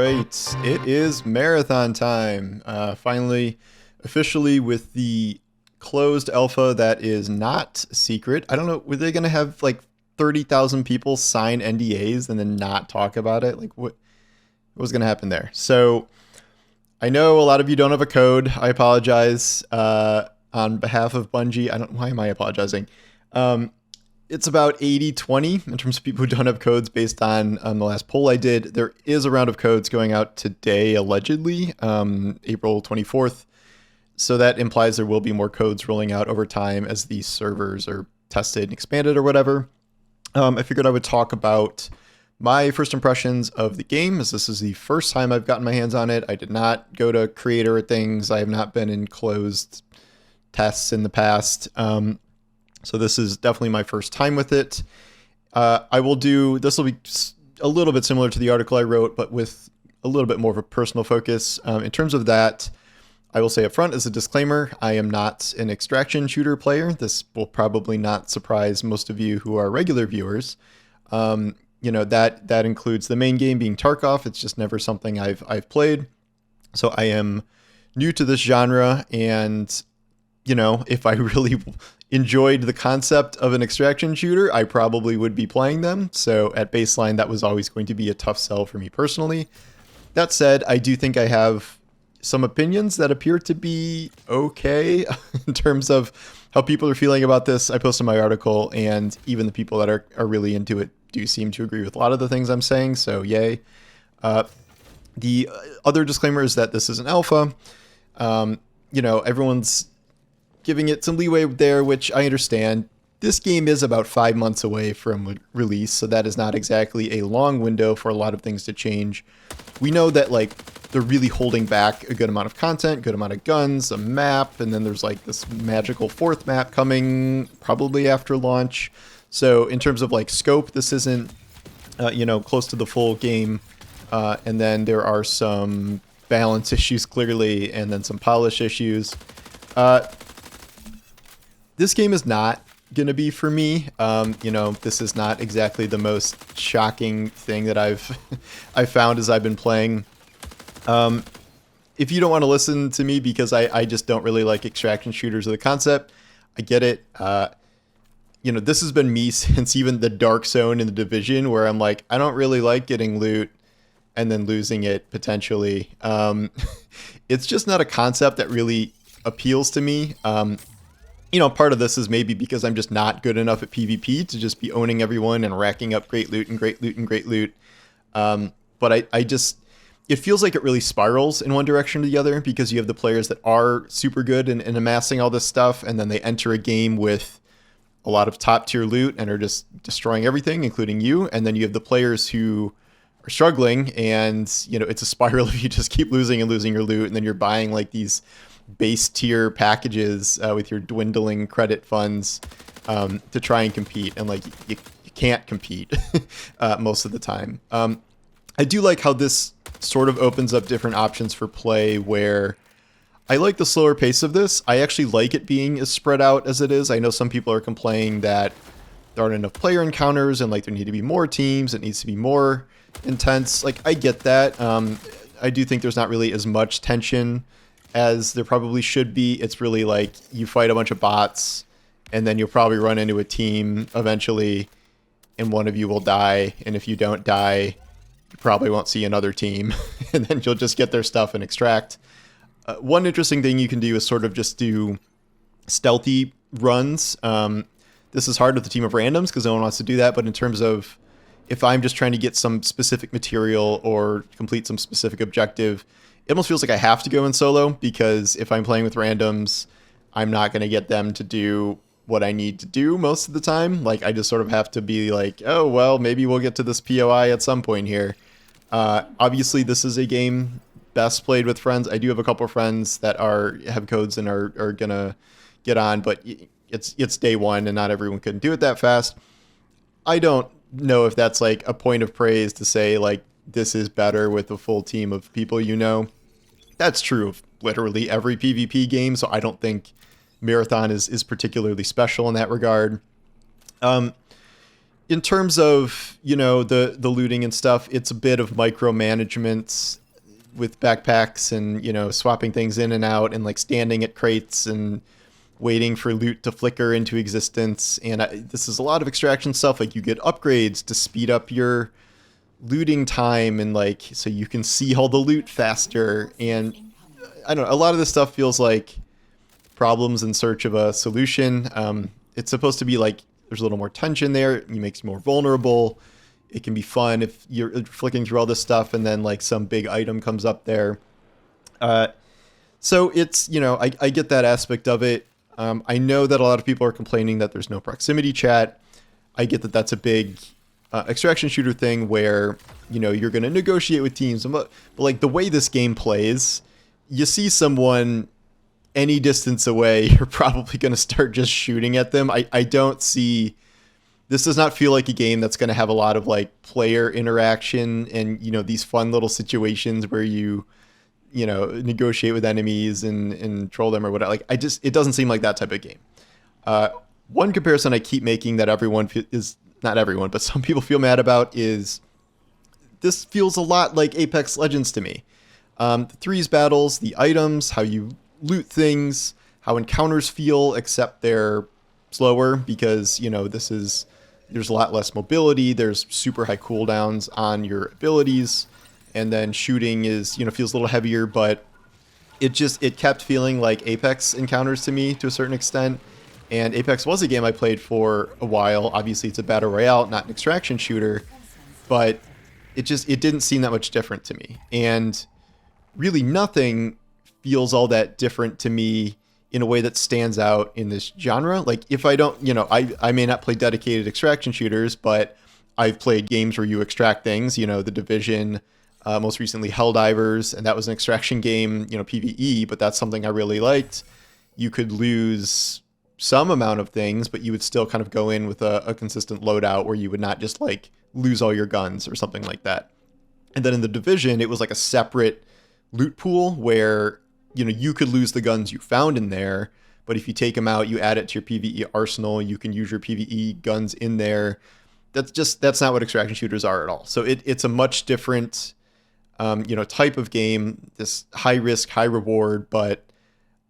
right, it is marathon time. Finally, officially with the closed alpha that is not secret. I don't know, were they going to have like 30,000 people sign NDAs and then not talk about it? Like, what was going to happen there? So, I know a lot of you don't have a code. I apologize on behalf of Bungie. Why am I apologizing? It's about 80-20 in terms of people who don't have codes based on the last poll I did. There is a round of codes going out today, allegedly, April 24th. So that implies there will be more codes rolling out over time as these servers are tested and expanded or whatever. I figured I would talk about my first impressions of the game, as this is the first time I've gotten my hands on it. I did not go to creator things. I have not been in closed tests in the past. So this is definitely my first time with it. This will be a little bit similar to the article I wrote, but with a little bit more of a personal focus. In terms of that, I will say up front as a disclaimer, I am not an extraction shooter player. This will probably not surprise most of you who are regular viewers. That includes the main game being Tarkov. It's just never something I've played. So I am new to this genre, and if I really enjoyed the concept of an extraction shooter, I probably would be playing them. So at baseline, that was always going to be a tough sell for me personally. That said, I do think I have some opinions that appear to be okay in terms of how people are feeling about this. I posted my article, and even the people that are really into it do seem to agree with a lot of the things I'm saying. So yay. The other disclaimer is that this is an alpha. Everyone's giving it some leeway there, which I understand. This game is about 5 months away from release, so that is not exactly a long window for a lot of things to change. We know that they're really holding back a good amount of content, good amount of guns, a map, and then there's this magical fourth map coming probably after launch. So in terms of scope, this isn't close to the full game. And then there are some balance issues clearly, and then some polish issues. This game is not going to be for me. This is not exactly the most shocking thing that I've found as I've been playing. If you don't want to listen to me because I just don't really like extraction shooters or the concept, I get it. This has been me since even the Dark Zone in the Division, where I'm like, I don't really like getting loot and then losing it potentially. It's just not a concept that really appeals to me. Part of this is maybe because I'm just not good enough at PvP to just be owning everyone and racking up great loot and great loot and great loot. But it feels like it really spirals in one direction or the other, because you have the players that are super good in amassing all this stuff, and then they enter a game with a lot of top tier loot and are just destroying everything, including you. And then you have the players who are struggling, and it's a spiral if you just keep losing and losing your loot, and then you're buying these base tier packages with your dwindling credit funds to try and compete, and you can't compete most of the time. I do like how this sort of opens up different options for play, where I like the slower pace of this. I actually like it being as spread out as it is. I know some people are complaining that there aren't enough player encounters and there need to be more teams. It needs to be more intense. I get that. I do think there's not really as much tension as there probably should be. It's really you fight a bunch of bots, and then you'll probably run into a team eventually, and one of you will die. And if you don't die, you probably won't see another team, and then you'll just get their stuff and extract. One interesting thing you can do is sort of just do stealthy runs. This is hard with a team of randoms because no one wants to do that. But in terms of if I'm just trying to get some specific material or complete some specific objective, it almost feels like I have to go in solo, because if I'm playing with randoms, I'm not going to get them to do what I need to do most of the time. I just sort of have to be oh, well, maybe we'll get to this POI at some point here. Obviously, this is a game best played with friends. I do have a couple of friends that have codes and are going to get on, but it's day one and not everyone can do it that fast. I don't know if that's a point of praise to say this is better with a full team of people. That's true of literally every PvP game, so I don't think Marathon is particularly special in that regard. In terms of, the looting and stuff, it's a bit of micromanagement with backpacks and, swapping things in and out and like standing at crates and waiting for loot to flicker into existence. And this is a lot of extraction stuff. Like you get upgrades to speed up your looting time and like so you can see all the loot faster. And I don't know, a lot of this stuff feels like problems in search of a solution. It's supposed to be like there's a little more tension there. It makes you more vulnerable. It can be fun if you're flicking through all this stuff and then like some big item comes up there. So it's, I get that aspect of it. I know that a lot of people are complaining that there's no proximity chat. I get that that's a big extraction shooter thing where, you're going to negotiate with teams. But like the way this game plays, you see someone any distance away, you're probably going to start just shooting at them. I don't see... This does not feel like a game that's going to have a lot of like player interaction and, these fun little situations where you negotiate with enemies and troll them or whatever. Like, it doesn't seem like that type of game. One comparison I keep making that not everyone, but some people feel mad about is this feels a lot like Apex Legends to me. The threes battles, the items, how you loot things, how encounters feel, except they're slower because, there's a lot less mobility. There's super high cooldowns on your abilities. And then shooting is, feels a little heavier, but it kept feeling like Apex encounters to me to a certain extent. And Apex was a game I played for a while. Obviously, it's a battle royale, not an extraction shooter, but it didn't seem that much different to me. And really nothing feels all that different to me in a way that stands out in this genre. Like if I don't, I may not play dedicated extraction shooters, but I've played games where you extract things, The Division, most recently Helldivers, and that was an extraction game, PvE, but that's something I really liked. You could lose some amount of things, but you would still kind of go in with a consistent loadout where you would not just like lose all your guns or something like that. And then in The Division, it was like a separate loot pool where, you could lose the guns you found in there, but if you take them out, you add it to your PvE arsenal, you can use your PvE guns in there. That's not what extraction shooters are at all. So it's a much different, type of game, this high risk, high reward, but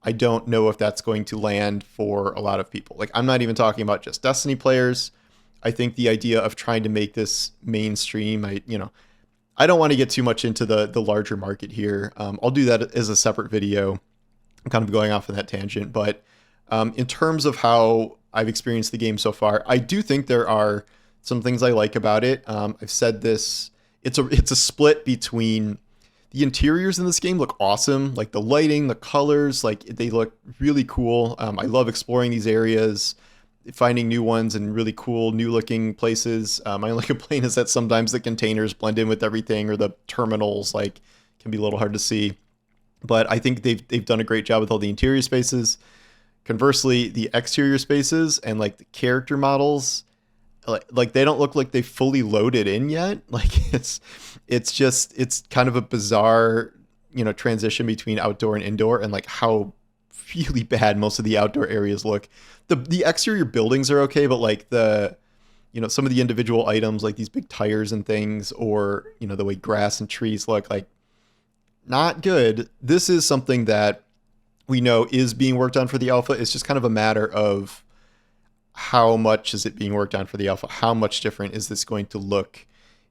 I don't know if that's going to land for a lot of people. Like, I'm not even talking about just Destiny players. I think the idea of trying to make this mainstream, I don't want to get too much into the larger market here. I'll do that as a separate video. I'm kind of going off on that tangent, but in terms of how I've experienced the game so far, I do think there are some things I like about it. I've said this. It's a split between the interiors in this game look awesome, like the lighting, the colors, like they look really cool. I love exploring these areas, finding new ones and really cool new looking places. My only complaint is that sometimes the containers blend in with everything, or the terminals like can be a little hard to see. But I think they've done a great job with all the interior spaces. Conversely, the exterior spaces and like the character models, like they don't look like they fully loaded in yet. Like it's kind of a bizarre, transition between outdoor and indoor, and like how really bad most of the outdoor areas look. The exterior buildings are okay, but like some of the individual items, like these big tires and things, or the way grass and trees look, like not good. This is something that we know is being worked on for the alpha. It's just kind of a matter of how much is it being worked on for the alpha? How much different is this going to look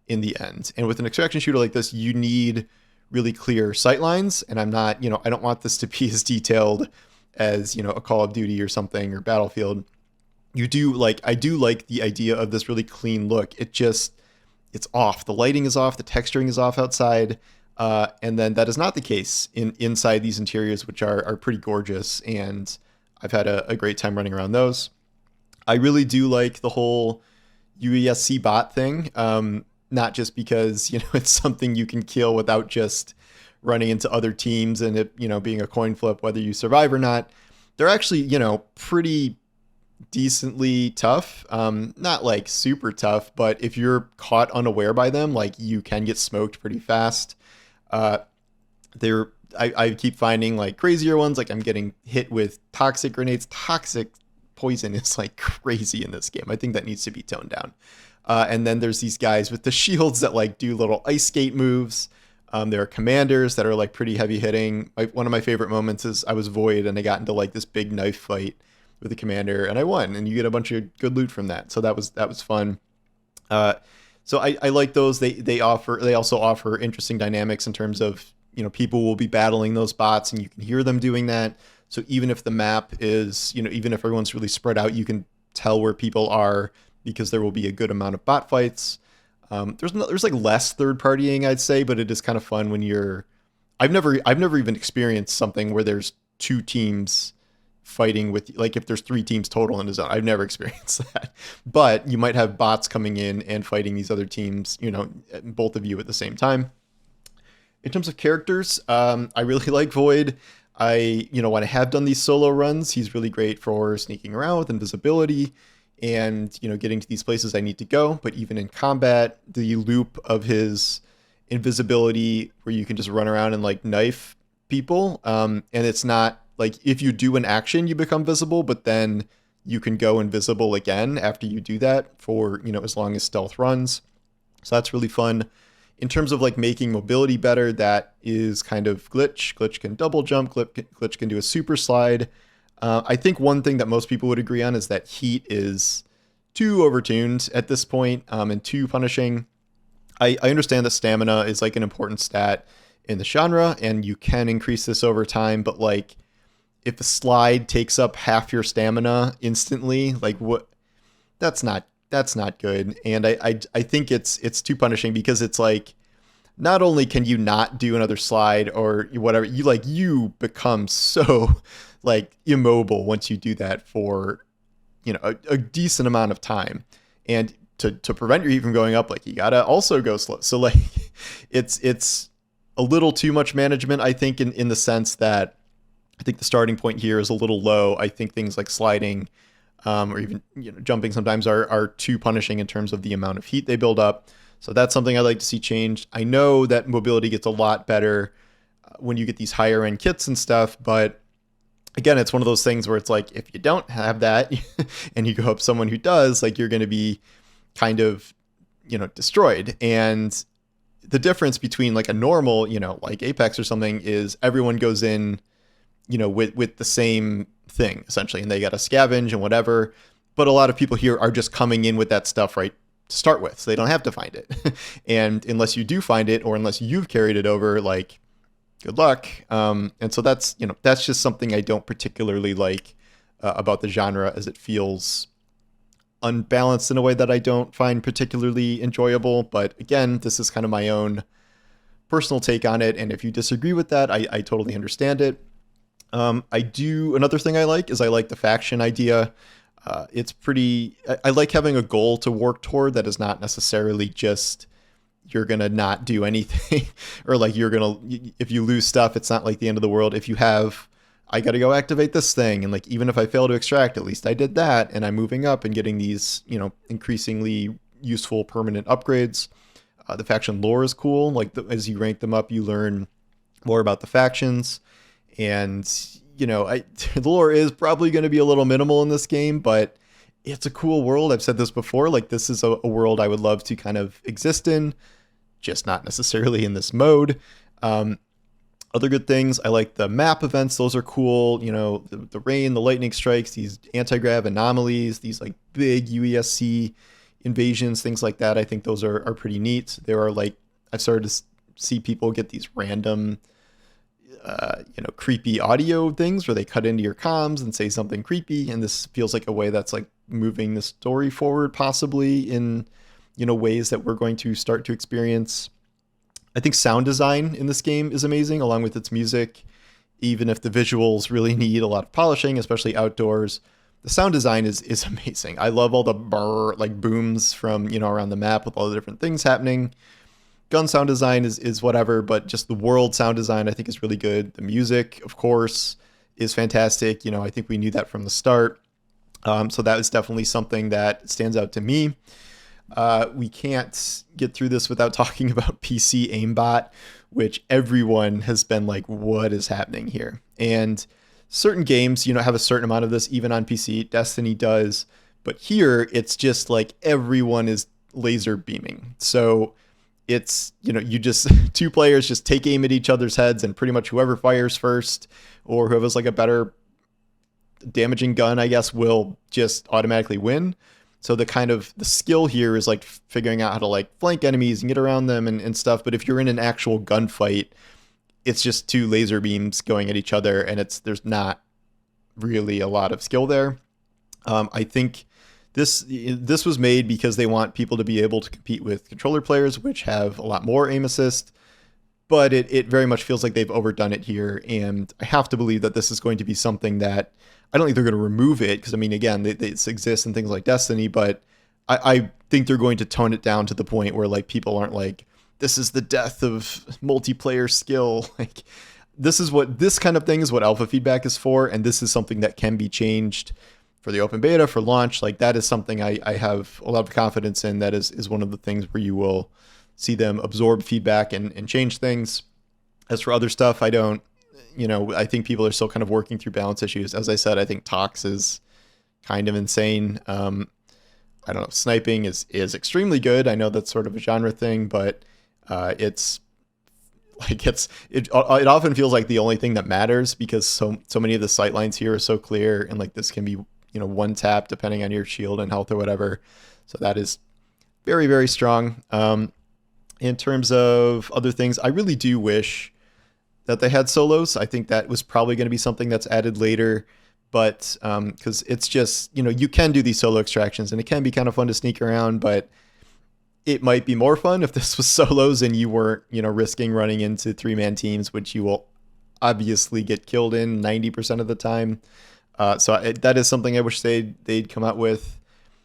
in the end? And with an extraction shooter like this, you need really clear sight lines. And I'm not, I don't want this to be as detailed as, a Call of Duty or something, or Battlefield. I do like the idea of this really clean look. It's off. The lighting is off. The texturing is off outside. And then that is not the case inside these interiors, which are pretty gorgeous. And I've had a great time running around those. I really do like the whole UESC bot thing. Not just because, it's something you can kill without just running into other teams and it, being a coin flip, whether you survive or not. They're actually, pretty decently tough. Not like super tough, but if you're caught unaware by them, like you can get smoked pretty fast. I keep finding like crazier ones. Like I'm getting hit with toxic grenades, toxic poison is like crazy in this game. I think that needs to be toned down. And then there's these guys with the shields that like do little ice skate moves. There are commanders that are like pretty heavy hitting. One of my favorite moments is I was Void and I got into like this big knife fight with the commander and I won, and you get a bunch of good loot from that. So that was fun. So I like those. They also offer interesting dynamics in terms of, you know, people will be battling those bots and you can hear them doing that. So even if the map is, you know, even if everyone's really spread out, you can tell where people are because there will be a good amount of bot fights. There's like less third partying, I'd say, but it is kind of fun when you're. I've never even experienced something where there's two teams fighting with, like, if there's 3 teams total in a zone. I've never experienced that, but you might have bots coming in and fighting these other teams, you know, both of you at the same time. In terms of characters, I really like Void. When I have done these solo runs, he's really great for sneaking around with invisibility and, you know, getting to these places I need to go. But even in combat, the loop of his invisibility where you can just run around and like knife people, and it's not like if you do an action, you become visible, but then you can go invisible again after you do that for, you know, as long as stealth runs. So that's really fun. In terms of like making mobility better, that is kind of Glitch. Glitch can double jump. Glitch can do a super slide. I think one thing that most people would agree on is that heat is too overtuned at this point, and too punishing. I understand that stamina is like an important stat in the genre, and you can increase this over time, but like if a slide takes up half your stamina instantly, like what? That's not good. And I think it's too punishing because it's like, not only can you not do another slide or whatever, you become so like immobile once you do that for, you know, a decent amount of time. And to prevent your heat from going up, like you gotta also go slow. So like it's a little too much management, I think, in the sense that I think the starting point here is a little low. I think things like sliding, or even, you know, jumping sometimes are too punishing in terms of the amount of heat they build up. So that's something I'd like to see changed. I know that mobility gets a lot better when you get these higher end kits and stuff, but again, it's one of those things where it's like, if you don't have that and you go up someone who does, like, you're going to be kind of, you know, destroyed. And the difference between like a normal, you know, like Apex or something is everyone goes in, you know, with the same thing essentially, and they got to scavenge and whatever. But a lot of people here are just coming in with that stuff right to start with, so they don't have to find it. And unless you do find it, or unless you've carried it over, like, good luck. And so that's, you know, that's just something I don't particularly like about the genre, as it feels unbalanced in a way that I don't find particularly enjoyable. But again, this is kind of my own personal take on it, and if you disagree with that, I totally understand it. Another thing I like is I like the faction idea. It's pretty, I like having a goal to work toward that is not necessarily just you're going to not do anything or like if you lose stuff, it's not like the end of the world. If you have, I got to go activate this thing, and like, even if I fail to extract, at least I did that, and I'm moving up and getting these, you know, increasingly useful permanent upgrades. The faction lore is cool. Like, as you rank them up, you learn more about the factions. And, you know, the lore is probably going to be a little minimal in this game, but it's a cool world. I've said this before, like, this is a world I would love to kind of exist in, just not necessarily in this mode. Other good things, I like the map events. Those are cool. You know, the rain, the lightning strikes, these anti-grav anomalies, these like big UESC invasions, things like that. I think those are pretty neat. There are, like, I've started to see people get these random creepy audio things where they cut into your comms and say something creepy, and this feels like a way that's like moving the story forward, possibly in, you know, ways that we're going to start to experience. I think sound design in this game is amazing, along with its music. Even if the visuals really need a lot of polishing, especially outdoors, the sound design is amazing. I love all the like booms from, you know, around the map with all the different things happening. Gun sound design is whatever, but just the world sound design I think is really good. The music, of course, is fantastic. You know, I think we knew that from the start. So that is definitely something that stands out to me. We can't get through this without talking about PC aimbot, which everyone has been like, what is happening here? And certain games, have a certain amount of this, even on PC. Destiny does. But here, it's just like everyone is laser beaming. So it's, you just, two players just take aim at each other's heads, and pretty much whoever fires first or whoever's like a better damaging gun, I guess, will just automatically win. So the skill here is like figuring out how to like flank enemies and get around them and stuff. But if you're in an actual gunfight, it's just two laser beams going at each other, and there's not really a lot of skill there. I think this was made because they want people to be able to compete with controller players, which have a lot more aim assist. But it very much feels like they've overdone it here, and I have to believe that this is going to be something that I don't think they're going to remove it, because I mean, again, it exists in things like Destiny, but I think they're going to tone it down to the point where like people aren't like, this is the death of multiplayer skill. Like this kind of thing is what alpha feedback is for, and this is something that can be changed for the open beta, for launch. Like that is something I have a lot of confidence in. That is one of the things where you will see them absorb feedback and change things. As for other stuff, I don't, I think people are still kind of working through balance issues. As I said, I think Tox is kind of insane. I don't know. Sniping is extremely good. I know that's sort of a genre thing, but it often feels like the only thing that matters, because so many of the sight lines here are so clear, and like this can be, one tap depending on your shield and health or whatever. So that is very, very strong. In terms of other things, I really do wish that they had solos. I think that was probably going to be something that's added later, but because it's just, you can do these solo extractions and it can be kind of fun to sneak around, but it might be more fun if this was solos and you weren't, risking running into 3-man teams, which you will obviously get killed in 90% of the time. That is something I wish they'd come out with.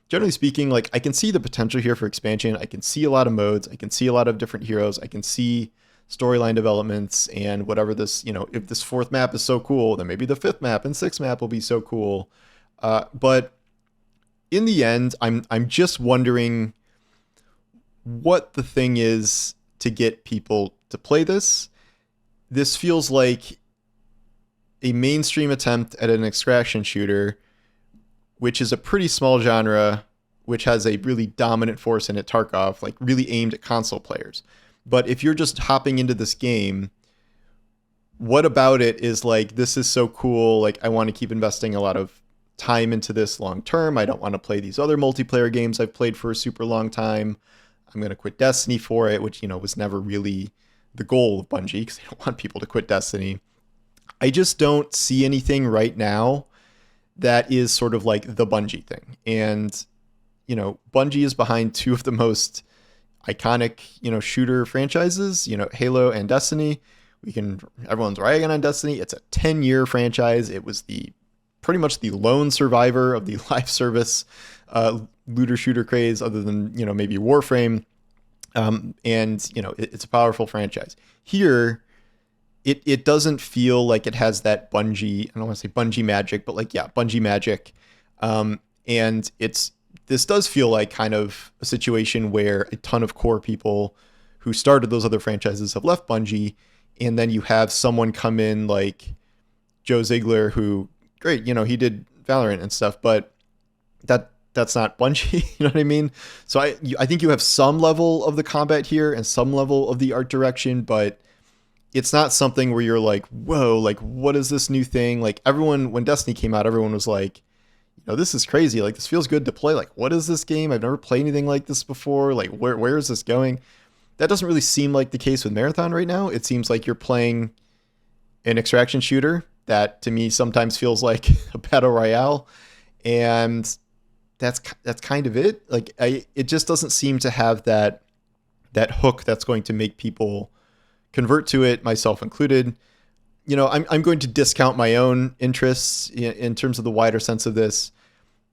Generally speaking, like I can see the potential here for expansion. I can see a lot of modes. I can see a lot of different heroes. I can see storyline developments, and whatever this, if this 4th map is so cool, then maybe the 5th map and 6th map will be so cool. But in the end, I'm just wondering what the thing is to get people to play this. This feels like a mainstream attempt at an extraction shooter, which is a pretty small genre, which has a really dominant force in it, Tarkov, like really aimed at console players. But if you're just hopping into this game, what about it is like, this is so cool, like I want to keep investing a lot of time into this long term. I don't want to play these other multiplayer games I've played for a super long time. I'm going to quit Destiny for it, which, was never really the goal of Bungie, because they don't want people to quit Destiny. I just don't see anything right now that is sort of like the Bungie thing. And, Bungie is behind two of the most iconic, shooter franchises, Halo and Destiny. Everyone's ragging on Destiny. It's a 10-year franchise. It was pretty much the lone survivor of the live service looter shooter craze, other than, maybe Warframe. It's a powerful franchise. Here, it doesn't feel like it has that Bungie, I don't want to say Bungie magic, but Bungie magic. And this does feel like kind of a situation where a ton of core people who started those other franchises have left Bungie, and then you have someone come in like Joe Ziegler, who, great, he did Valorant and stuff, but that's not Bungie, you know what I mean? So I think you have some level of the combat here and some level of the art direction, but it's not something where you're like, whoa, like what is this new thing? Like when Destiny came out, everyone was like, this is crazy. Like this feels good to play. Like, what is this game? I've never played anything like this before. Like where is this going? That doesn't really seem like the case with Marathon right now. It seems like you're playing an extraction shooter that to me sometimes feels like a battle royale. And that's kind of it. Like it just doesn't seem to have that hook that's going to make people convert to it, myself included. I'm going to discount my own interests in terms of the wider sense of this.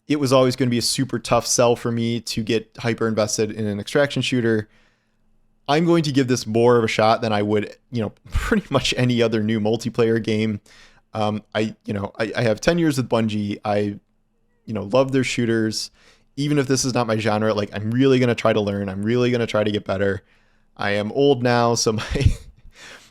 It was always going to be a super tough sell for me to get hyper invested in an extraction shooter. I'm going to give this more of a shot than I would, pretty much any other new multiplayer game. I have 10 years with Bungie. I love their shooters. Even if this is not my genre, like I'm really going to try to learn. I'm really going to try to get better. I am old now, so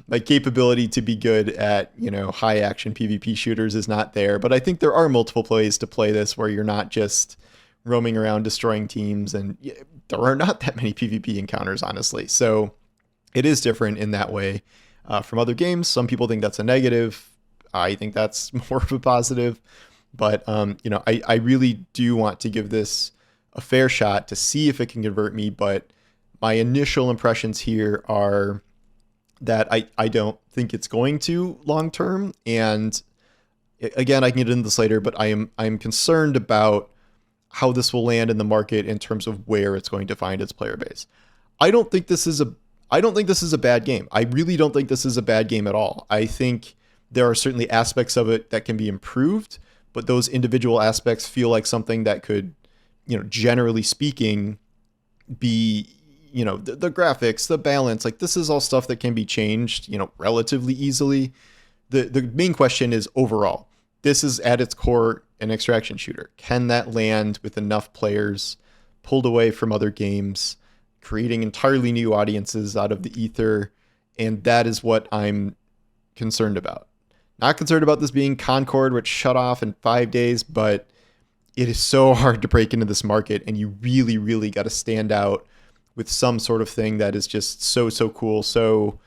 my capability to be good at, high action PvP shooters is not there. But I think there are multiple ways to play this where you're not just roaming around destroying teams, and there are not that many PvP encounters, honestly. So it is different in that way from other games. Some people think that's a negative. I think that's more of a positive. But, I really do want to give this a fair shot to see if it can convert me. But my initial impressions here are that I don't think it's going to long term. And again, I can get into this later, but I'm concerned about how this will land in the market in terms of where it's going to find its player base. I don't think this is a bad game. I really don't think this is a bad game at all. I think there are certainly aspects of it that can be improved, but those individual aspects feel like something that could, generally speaking, be, the graphics, the balance, like this is all stuff that can be changed, relatively easily. The main question is overall. This is at its core an extraction shooter. Can that land with enough players pulled away from other games, creating entirely new audiences out of the ether? And that is what I'm concerned about. Not concerned about this being Concord, which shut off in 5 days, but it is so hard to break into this market, and you really, really got to stand out with some sort of thing that is just so cool, so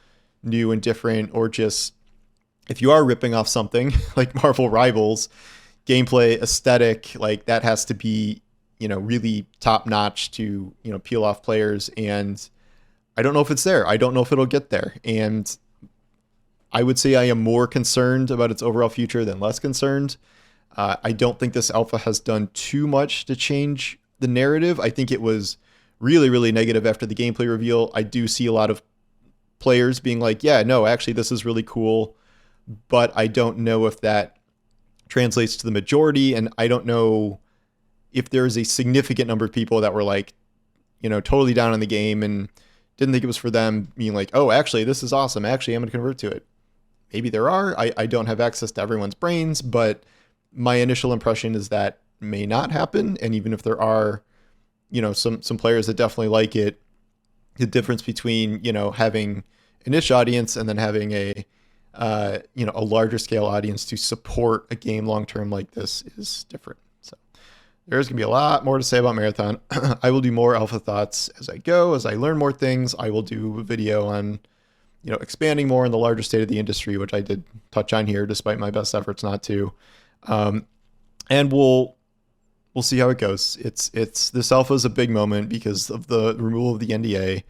new and different, or just, if you are ripping off something like Marvel Rivals, gameplay, aesthetic, like that has to be, really top notch to, peel off players. And I don't know if it's there. I don't know if it'll get there. And I would say I am more concerned about its overall future than less concerned. I don't think this alpha has done too much to change the narrative. I think it was really, really negative after the gameplay reveal. I do see a lot of players being like, yeah, no, actually, this is really cool. But I don't know if that translates to the majority. And I don't know if there's a significant number of people that were like, totally down on the game and didn't think it was for them, being like, oh, actually, this is awesome. Actually, I'm going to convert to it. Maybe there are. I don't have access to everyone's brains, but my initial impression is that may not happen. And even if there are, some players that definitely like it, the difference between, having a niche audience and then having a larger scale audience to support a game long-term like this is different. So there's going to be a lot more to say about Marathon. I will do more alpha thoughts as I go, as I learn more things. I will do a video on, expanding more in the larger state of the industry, which I did touch on here, despite my best efforts not to. And we'll see how it goes. This alpha is a big moment because of the removal of the NDA.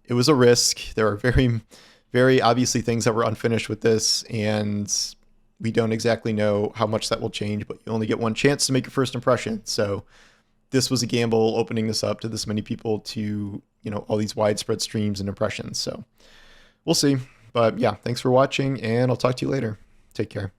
It was a risk. There are very, very obviously things that were unfinished with this, and we don't exactly know how much that will change, but you only get one chance to make your first impression. So this was a gamble, opening this up to this many people to, all these widespread streams and impressions. So we'll see. But yeah, thanks for watching, and I'll talk to you later. Take care.